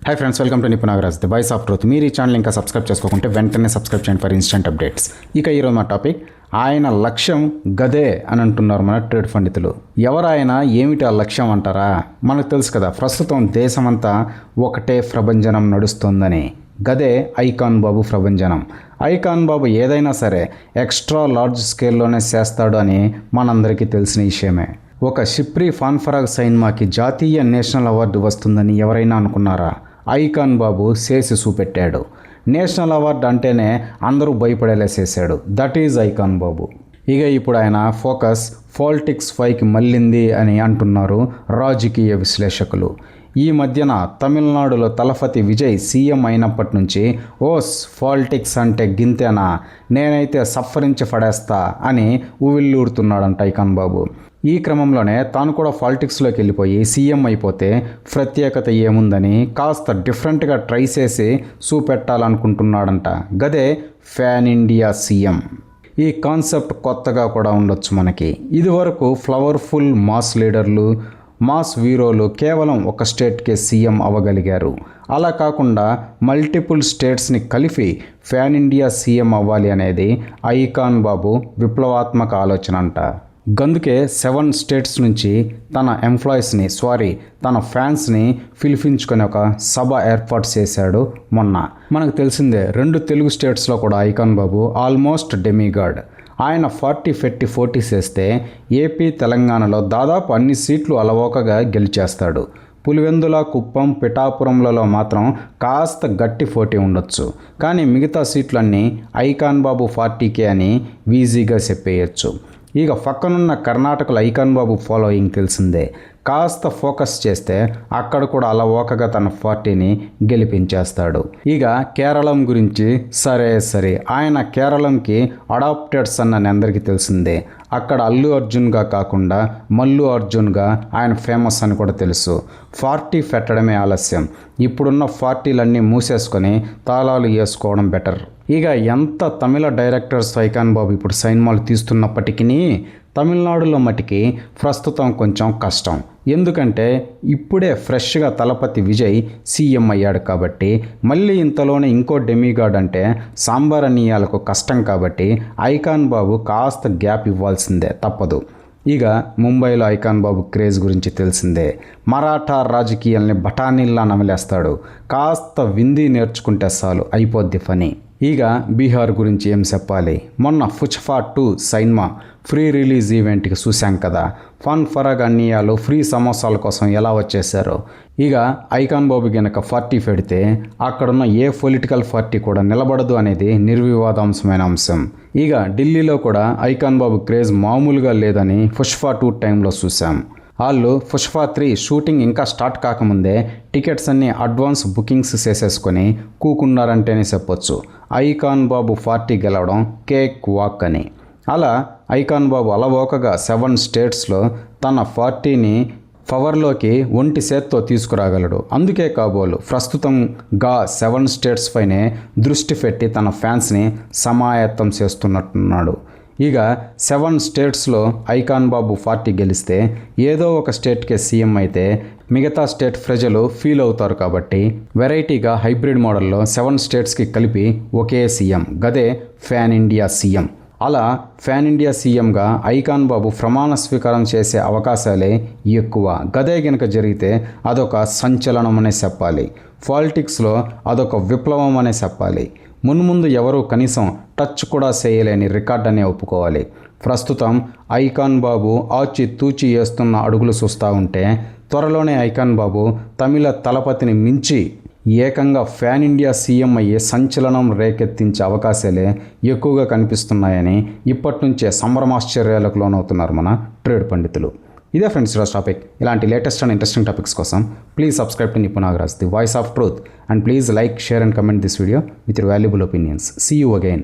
Hi friends, welcome to Nipun Nagaraj the voice of truth. మీరు ఈ channel ఇంకా సబ్స్క్రైబ్ చేసుకోకుంటే వెంటనే సబ్స్క్రైబ్ చేయండి ఫర్ ఇన్స్టెంట్ అప్డేట్స్. ఇక ఈరోజు మా టాపిక్, ఆయన లక్ష్యం గదే అని అంటున్నారు మన ట్రేడ్ పండితులు. ఎవరాయన, ఏమిటి ఆ లక్ష్యం అంటారా? మనకు తెలుసు కదా, ప్రస్తుతం దేశమంతా ఒకటే ప్రభంజనం నడుస్తుందని. గదే ఐకాన్ బాబు ప్రభంజనం. ఐకాన్ బాబు ఏదైనా సరే ఎక్స్ట్రా లార్జ్ స్కేల్లోనే చేస్తాడు అని మనందరికీ తెలిసిన విషయమే. ఒక షిప్రీ ఫాన్ఫరాగ్ సినిమాకి జాతీయ నేషనల్ అవార్డు వస్తుందని ఎవరైనా అనుకున్నారా? ఐకాన్ బాబు చేసి చూపెట్టాడు. నేషనల్ అవార్డు అంటేనే అందరూ భయపడేలా చేశాడు. దట్ ఈజ్ ఐకాన్ బాబు. ఇక ఇప్పుడు ఆయన ఫోకస్ పాలిటిక్స్ పైకి మళ్ళింది అని అంటున్నారు రాజకీయ విశ్లేషకులు. ఈ మధ్యన తమిళనాడులో తలపతి విజయ్ సీఎం అయినప్పటి నుంచి ఓస్ పాలిటిక్స్ అంటే గింతేనా, నేనైతే సఫరించి పడేస్తా అని ఉవ్విళ్ళూరుతున్నాడంట ఐకాన్ బాబు. ఈ క్రమంలోనే తాను కూడా పాలిటిక్స్లోకి వెళ్ళిపోయి సీఎం అయిపోతే ప్రత్యేకత ఏముందని కాస్త డిఫరెంట్గా ట్రై చేసి చూపెట్టాలనుకుంటున్నాడంట. గదే ఫ్యాన్ ఇండియా సీఎం. ఈ కాన్సెప్ట్ కొత్తగా కూడా ఉండొచ్చు మనకి. ఇదివరకు ఫ్లవర్ఫుల్ మాస్ లీడర్లు, మాస్ హీరోలు కేవలం ఒక స్టేట్కే సీఎం అవ్వగలిగారు. అలా కాకుండా మల్టిపుల్ స్టేట్స్ని కలిపి ఫ్యాన్ ఇండియా సీఎం అవ్వాలి అనేది ఐకాన్ బాబు విప్లవాత్మక ఆలోచన అంట. గందుకే 7 స్టేట్స్ నుంచి తన ఫ్యాన్స్ని పిలిపించుకొని ఒక సభ ఏర్పాటు చేశాడు మొన్న. మనకు తెలిసిందే, 2 తెలుగు స్టేట్స్లో కూడా ఐకాన్ బాబు ఆల్మోస్ట్ డెమిగాడ్. ఆయన 40 పెట్టి 40 చేస్తే ఏపీ, తెలంగాణలో దాదాపు అన్ని సీట్లు అలవోకగా గెలిచేస్తాడు. పులివెందుల, కుప్పం, పిఠాపురంలలో మాత్రం కాస్త గట్టి పోటీ ఉండొచ్చు. కానీ మిగతా సీట్లన్నీ ఐకాన్ బాబు పార్టీకే అని ఈజీగా చెప్పేయచ్చు. ఇక పక్కనున్న కర్ణాటకలో ఐకాన్ బాబు ఫాలోయింగ్ తెలిసిందే. కాస్త ఫోకస్ చేస్తే అక్కడ కూడా అలవోకగా తన పార్టీని గెలిపించేస్తాడు. ఇక కేరళం గురించి సరే ఆయన కేరళంకి అడాప్టెడ్ సన్ అని అందరికీ తెలిసిందే. అక్కడ అల్లు అర్జున్గా కాకుండా మల్లు అర్జున్గా ఆయన ఫేమస్ అని కూడా తెలుసు. పార్టీ పెట్టడమే ఆలస్యం. ఇప్పుడున్న పార్టీలన్నీ మూసేసుకొని తాళాలు వేసుకోవడం బెటర్. ఇక ఎంత తమిళ డైరెక్టర్స్ ఐకాన్ బాబు ఇప్పుడు సినిమాలు తీస్తున్నప్పటికీ తమిళనాడులో మటుకి ప్రస్తుతం కొంచెం కష్టం. ఎందుకంటే ఇప్పుడే ఫ్రెష్గా తలపతి విజయ్ సీఎం అయ్యాడు కాబట్టి, మళ్ళీ ఇంతలోనే ఇంకో డెమిగాడ్ అంటే సాంబార్ అనియాలకు కష్టం కాబట్టి ఐకాన్ బాబు కాస్త గ్యాప్ ఇవ్వాల్సిందే, తప్పదు. ఇక ముంబైలో ఐకాన్ బాబు క్రేజ్ గురించి తెలిసిందే. మరాఠా రాజకీయాల్ని బఠానీల్లా నమిలేస్తాడు. కాస్త విందీ నేర్చుకుంటే చాలు, అయిపోద్ది పని. ఇక బీహార్ గురించి ఏం చెప్పాలి, మొన్న పుష్ప 2 సినిమా ఫ్రీ రిలీజ్ ఈవెంట్కి చూశాం కదా. ఫరాగ్ అన్నియాలు ఫ్రీ సమోసాల కోసం ఎలా వచ్చేసారో. ఇక ఐకాన్ బాబు గనక 40 పెడితే అక్కడున్న ఏ పొలిటికల్ పార్టీ కూడా నిలబడదు అనేది నిర్వివాదాంశమైన అంశం. ఇక ఢిల్లీలో కూడా ఐకాన్ బాబు క్రేజ్ మామూలుగా లేదని పుష్ప 2 టైంలో చూసాం. వాళ్ళు పుష్ప 3 షూటింగ్ ఇంకా స్టార్ట్ కాకముందే టికెట్స్ అన్నీ అడ్వాన్స్ బుకింగ్స్ చేసేసుకొని కూకున్నారంటేనే చెప్పొచ్చు ఐకాన్ బాబు పార్టీ గెలవడం కేక్ వాక్ అని. అలా ఐకాన్ బాబు అలవోకగా 7 స్టేట్స్లో తన పార్టీని పవర్లోకి ఒంటి చేత్తో తీసుకురాగలడు. అందుకే కాబోలు ప్రస్తుతంగా 7 స్టేట్స్ పైనే దృష్టి పెట్టి తన ఫ్యాన్స్ని సమాయత్తం చేస్తున్నట్టున్నాడు. ఇక 7 స్టేట్స్లో ఐకాన్ బాబు పార్టీ గెలిస్తే ఏదో ఒక స్టేట్కే సీఎం అయితే మిగతా స్టేట్ ప్రజలు ఫీల్ అవుతారు కాబట్టి వెరైటీగా హైబ్రిడ్ మోడల్లో 7 స్టేట్స్కి కలిపి ఒకే సీఎం, గదే ఫ్యాన్ ఇండియా సీఎం. అలా ఫ్యాన్ ఇండియా సీఎంగా ఐకాన్ బాబు ప్రమాణ స్వీకారం చేసే అవకాశాలే ఎక్కువ. గదే గనక జరిగితే అదొక సంచలనం అనే చెప్పాలి. పాలిటిక్స్లో అదొక విప్లవం అనే చెప్పాలి. మున్ముందు ఎవరూ కనీసం టచ్ కూడా చేయలేని రికార్డ్ అనే ఒప్పుకోవాలి. ప్రస్తుతం ఐకాన్ బాబు ఆచితూచి వేస్తున్న అడుగులు చూస్తూ ఉంటే త్వరలోనే ఐకాన్ బాబు తమిళ తలపతిని మించి ఏకంగా ఫ్యాన్ ఇండియా సీఎం అయ్యే సంచలనం రేకెత్తించే అవకాశాలే ఎక్కువగా కనిపిస్తున్నాయని ఇప్పటి నుంచే సంభ్రమాశ్చర్యాలకు లోనవుతున్నారు మన ట్రేడ్ పండితులు. ఇదే ఫ్రెండ్స్ ఈరోజు టాపిక్. ఇలాంటి లేటెస్ట్ అండ్ ఇంట్రెస్టింగ్ టాపిక్స్ కోసం please subscribe to Nipun Nagaraj the voice of truth and please like, share and comment this video with your valuable opinions. See you again.